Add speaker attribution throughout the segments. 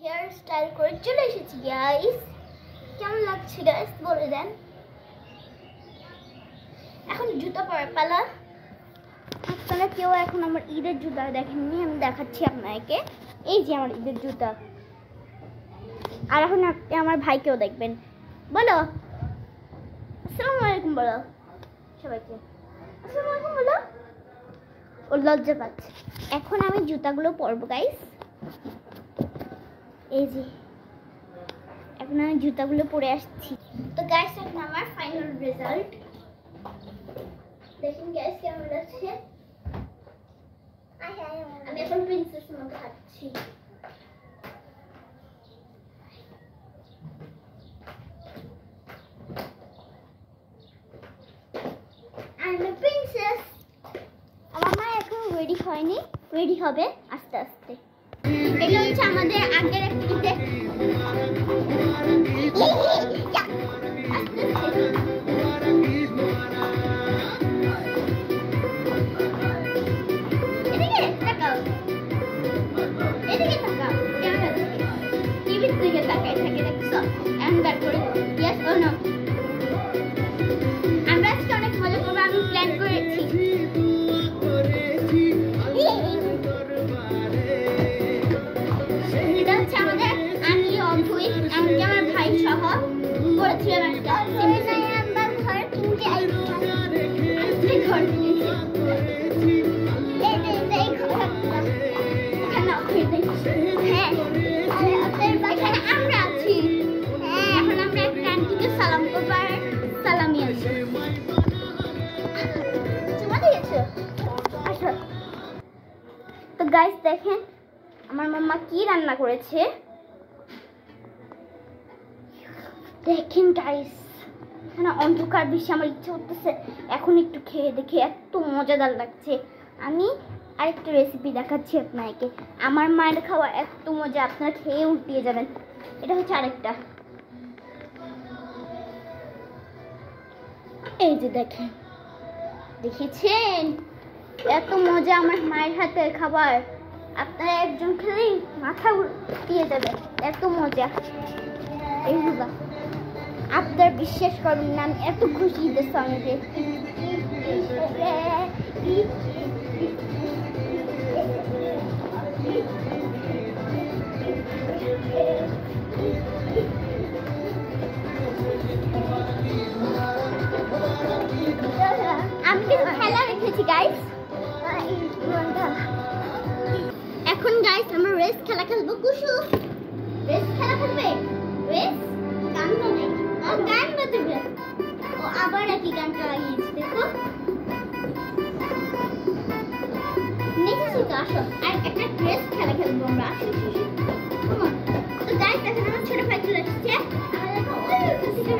Speaker 1: Hair style করে চলে এসেছি গাইস। কেমন লাগছে গাইস বলে দেন। এখন জুতা পরার পালা। আপনারা কেউ এখন আমার ঈদের জুতা দেখেননি, আমি দেখাচ্ছি আপনাকে। এই যে আমার ঈদের জুতা। আর এখন আপনি আমার ভাইকেও দেখবেন। বলো আসসালামু আলাইকুম, বলো সবাইকে আসসালামু আলাইকুম বলো। ও লজ্জা পাচ্ছে। এখন আমি জুতাগুলো পরবো গাইস। এই যে এখন আমি জুতাগুলো পরে আসছি। তো গাইস এখন আমার ফাইনাল রেজাল্ট দেখুন গাইস কেমন লাগছে। আমি এখন প্রিন্সেস মতো হাঁটছি। I'm a princess. আমার মা এখন রেডি হয়নি, রেডি হবে আস্তে আস্তে। এটা হচ্ছে আমাদের আগের একটা ঈদে। এদিকে তাকাও, এদিকে তাকাও, ক্যামেরা দিকে, টিভির দিকে তাকায় থাকে দেখছো। এমন করে ইয়েস ও নো। আমরা আজকে অনেক মজা করবো, আমি প্ল্যান করেছি। এটা হচ্ছে আমাদের আমি অভুই এমনকি আমার ভাই সহ করেছিলাম একটা আমরা আছি। হ্যাঁ এখন আমরা একটা আন্টিকে সালাম করবো আর সালামি আছে। তো গাইস দেখেন আমার মাম্মা কি রান্না করেছে। দেখেন গাইস মানে অন্ধকার বেশি, আমার ইচ্ছে করতেছে এখন একটু খেয়ে দেখি, এত মজাদার লাগছে। আমি আরেকটা রেসিপি দেখাচ্ছি আপনাকে। আমার মায়ের খাওয়া এত মজা, আপনারা খেয়ে উল্টিয়ে যাবেন। এটা হচ্ছে আরেকটা, এই যে দেখেন, দেখেছেন এত মজা আমার মায়ের হাতের খাবার। আপনারা একজন খেলেই মাথা উঠিয়ে যাবে, এত মজা। এইগুলা আপনার বিশ্বাস করবেন না, আমি এত খুশি ঈদের সঙ্গে। আমি কিন্তু খেলা রেখেছি গাইস। এখন গাইস আমরা রেস খেলা খেলবো। কুশু রেস খেলা খেলবে। রেস গান গানে ও গান বাজবে। ও আবার একই গানটা লাগিয়েছে দেখো। নেক্সট তো আসো আর একটা রেস খেলা খেলবো আমরা। আসো তো গাইস এখন আমার ছোট ভাই চলে এসেছে। আমরা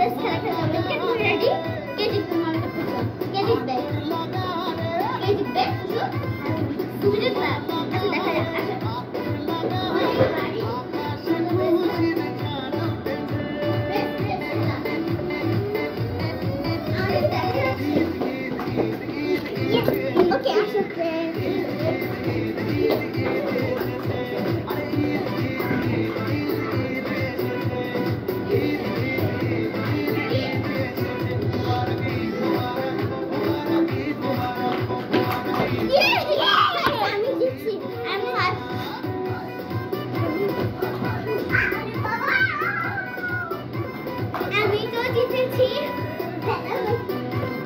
Speaker 1: রেস খেলা খেলবো। কে রেডি? কে জিতবে মনে করছো? কে জিতবে? কে জিতবে? তুমি জিতবে? আচ্ছা দেখা যাক। আসো ওকে আসো। আমি জিতছি, আমি তো জিতেছি।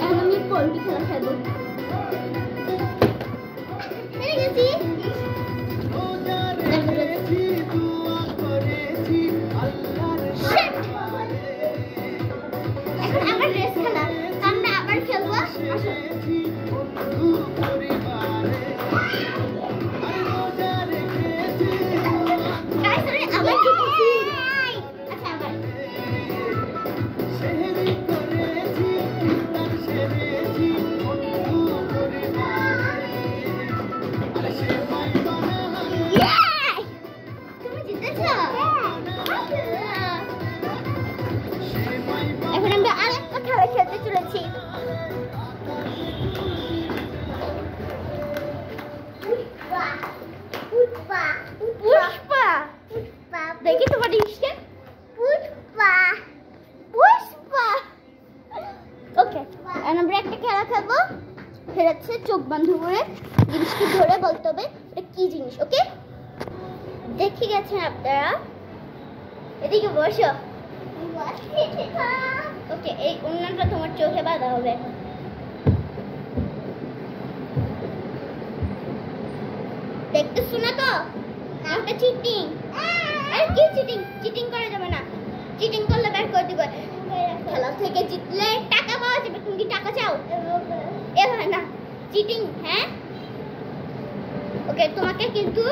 Speaker 1: এখন আমি পোল্ট্রি খেলা খেলবো। হেরে গেছি। এখন আবার রেস খেলা, আমরা আবার খেলবো। আসো আবার জিতেছি। আচ্ছা আবার তুমি জিতেছো। এখন আমরা আরেকটা খেলা খেলতে চলেছি। পুষ্পা দেখে গেছেন আপনারা, এদিকে বসো। ওকে, এই উন্নয়নটা তোমার চোখে বাঁধা হবে। দেখতেছো না তো একটা চিটিং? আর কি চিটিং? চিটিং করা যাবে না, চিটিং করলে বের করে দিবে। খেলা থেকে জিতলে টাকা পাওয়া যাবে। তুমি কি টাকা চাও? এভাবে না, চিটিং। হ্যাঁ, ওকে, তোমাকে কিন্তু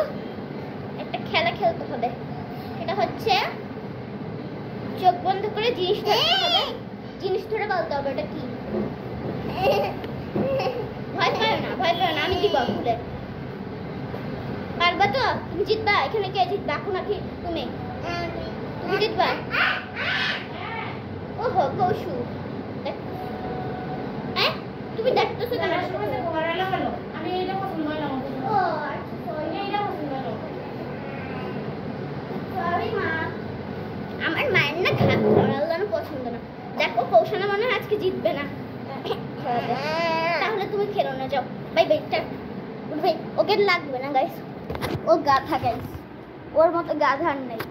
Speaker 1: একটা খেলা খেলতে হবে। এটা হচ্ছে চোখ বন্ধ করে জিনিস ধরতে হবে। জিনিস ধরে বলতে হবে এটা কি। ভয় পাও না, ভয় পাও না, আমি দিব খুলে। পারবা তো? তুমি জিতবা। এখানে কে জিতবা এখন? নাকি তুমি? তুমি জিতবা। ওহো, কৌশু, তুমি দেখতেছো কেন?
Speaker 2: আমি এটা পছন্দ হয় না।
Speaker 1: ও
Speaker 2: এটা পছন্দ হয় না।
Speaker 1: সরি মা, আমার মায়ের না খেলানো পছন্দ না। দেখো কৌশানা মনে হয় আজকে জিতবে না। তাহলে তুমি খেলো না, যাও। বাই বাই, ভাই। ওকে লাগবে না গাইস, ও গাধা গাইস, ওর মতো গাধার নেই।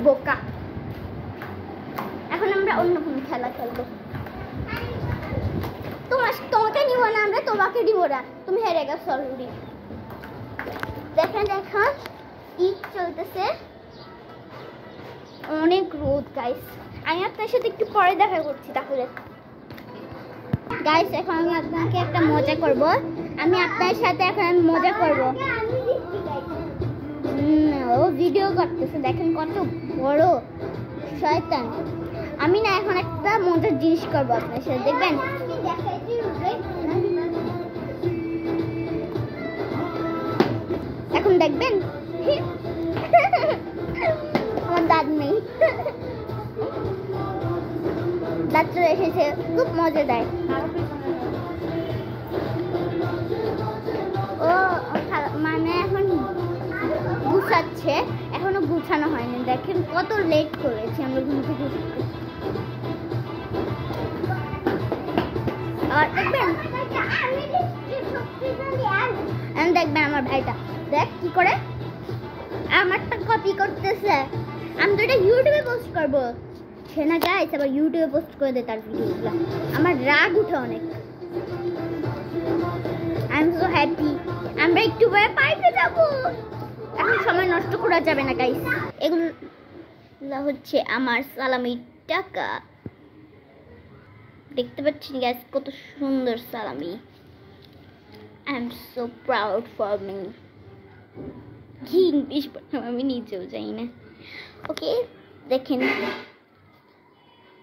Speaker 1: বোকা। এখন আমরা অন্য কোনো খেলা খেলবো। তোমাকে নিব না, আমরা তোমাকে দিব না। তুমি হেরে গেছো অলরেডি। দেখেন এখন ঈদ চলতেছে, অনেক রোদ গাইস। আমি আপনার সাথে একটু পরে দেখা করছি তাহলে। গাইস, এখন আমি আপনাকে একটা মজা করব। আমি আপনার সাথে এখন মজা করব। ও ভিডিও করতেছে, দেখেন কত বড় শয়তান। আমি না এখন একটা মজার জিনিস করব আপনার সাথে, দেখবেন। এখন দেখবেন। আমার দাঁত নেই, দাঁত চলে এসেছে, খুব মজা দেয়। ও মানে এখন গুছাচ্ছে, এখনো গুছানো হয়নি। দেখেন কত লেট করেছি আমরা ঘুম থেকে উঠতে। আর দেখবেন, দেখবেন আমার ভাইটা দেখ কি করে আমারটা কপি করতেছে। আমি তো এটা ইউটিউবে পোস্ট করবো। সে না গাইস আবার ইউটিউবে পোস্ট করে দেয় তার ভিডিওগুলো। আমার রাগ উঠে অনেক। I am so happy. আমরা একটু পরে পার্কে যাব। এখন সময় নষ্ট করা যাবে না গাইস। এগুলো হচ্ছে আমার সালামির টাকা। দেখতে পাচ্ছেন গাইস কত সুন্দর সালামি। I am so proud for me. কি ইংলিশ আমি নিজেও জানি না। ওকে, দেখেন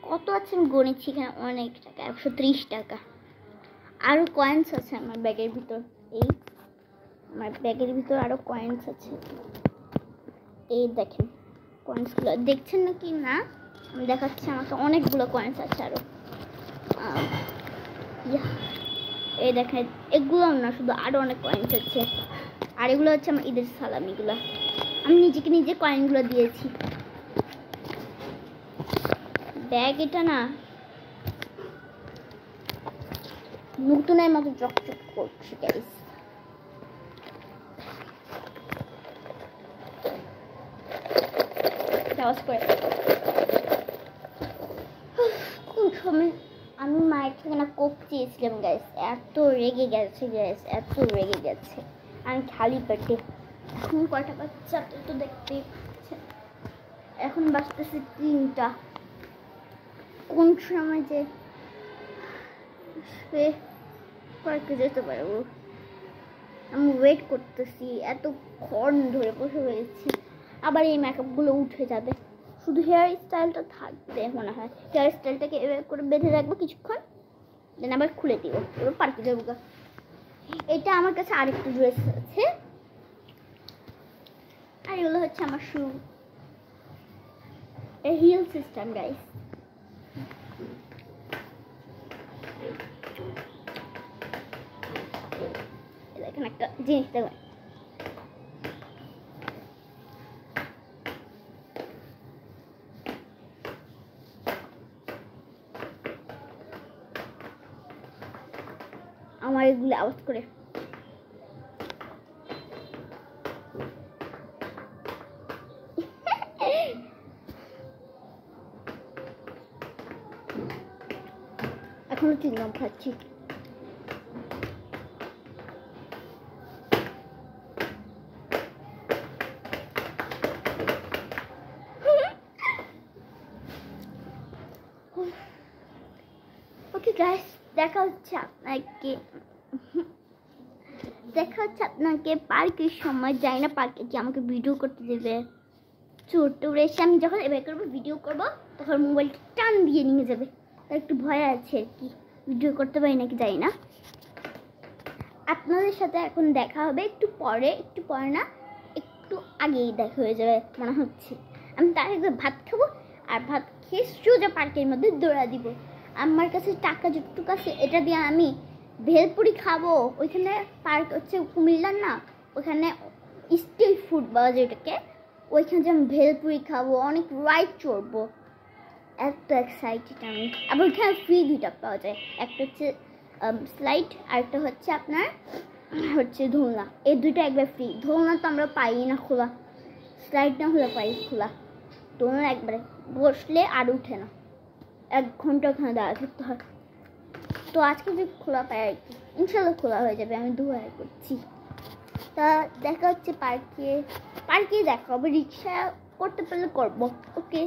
Speaker 1: কত আছে আমি গণেছি এখানে, অনেক টাকা, 130 টাকা। আরও কয়েন্স আছে আমার ব্যাগের ভিতর। এই আমার ব্যাগের ভিতর আরও কয়েন্স আছে। এই দেখেন কয়েন্সগুলো, দেখছেন না কি না আমি দেখাচ্ছি। আমাকে অনেকগুলো কয়েন্স আছে আরও। এই দেখেন, এগুলো না শুধু আরও অনেক কয়েন্স আছে। আর এগুলো হচ্ছে আমার ঈদের সালামিগুলো। আমি নিজেকে নিজে কয়েনগুলো দিয়েছি। ব্যাগ এটা না নতুনের মতো চকচক করছে গাইস। কোন সময় আমি মায়ের থেকে না কোক চেয়েছিলাম গাইস, এত রেগে গেছে গাইস, এত রেগে গেছে। আমি খালি পেটে। এখন কয়টা বাচ্চা তো দেখতেই পাচ্ছেন। এখন বাজতেছে 3টা। কোন সময় যে পার্কে যেতে পারবো আমি ওয়েট করতেছি। এতক্ষণ ধরে বসে রয়েছি। আবার এই মেকআপগুলো উঠে যাবে, শুধু হেয়ার স্টাইলটা থাকবে মনে হয়। হেয়ার স্টাইলটাকে এভাবে করে বেঁধে রাখবো কিছুক্ষণ, দেন আবার খুলে দিব, এবার পার্কে যাবো। এটা আমার কাছে আরেকটা ড্রেস আছে। আর এগুলো হচ্ছে আমার শু, হিল সিস্টেম গাইস। দেখেন একটা জিনিস দেখবেন, আমার এগুলো আওয়াজ করে। এখনো চুইংগাম খাচ্ছি। ওকে গাইস, দেখা হচ্ছে আপনাকে পার্কের সময়। যাই না পার্কে কি আমাকে ভিডিও করতে দেবে। ছোট্ট এসে আমি যখন এবার করবো ভিডিও করবো তখন মোবাইলটা টান দিয়ে নিয়ে যাবে। তার একটু ভয় আছে আর কি, ভিডিও করতে পারি নাকি জানি না। আপনাদের সাথে এখন দেখা হবে একটু পরে না, একটু আগেই দেখা হয়ে যাবে মনে হচ্ছে। আমি তার আগে ভাত খাবো, আর ভাত খেয়ে সোজা পার্কের মধ্যে দৌড়া দিব। আমার কাছে টাকা যতটুকু আছে এটা দিয়ে আমি ভেলপুরি খাবো। ওইখানে পার্ক হচ্ছে কুমিল্লার না, ওখানে স্ট্রিট ফুড বলা যায় ওটাকে। ওইখানে যে আমি ভেলপুরি খাবো, অনেক রাইড চড়বো, এত এক্সাইটেড আমি। আবার ওইখানে ফ্রি দুইটা পাওয়া যায়, একটা হচ্ছে স্লাইড আর একটা হচ্ছে আপনার দোলনা। এই দুইটা একবার ফ্রি। দোলনা তো আমরা পাই না খোলা, স্লাইড না হলে পাই খোলা। দোলনা একবারে বসলে আর উঠে না, 1 ঘন্টা ওখানে দাঁড়া থাকতে হয়। তো আজকে যে খোলা পায় আর কি, ইনশাল্লাহ খোলা হয়ে যাবে, আমি দোয়া করছি। তা দেখা হচ্ছে পার্কে দেখা হবে। রিক্সা করতে পারলে করবো। ওকে।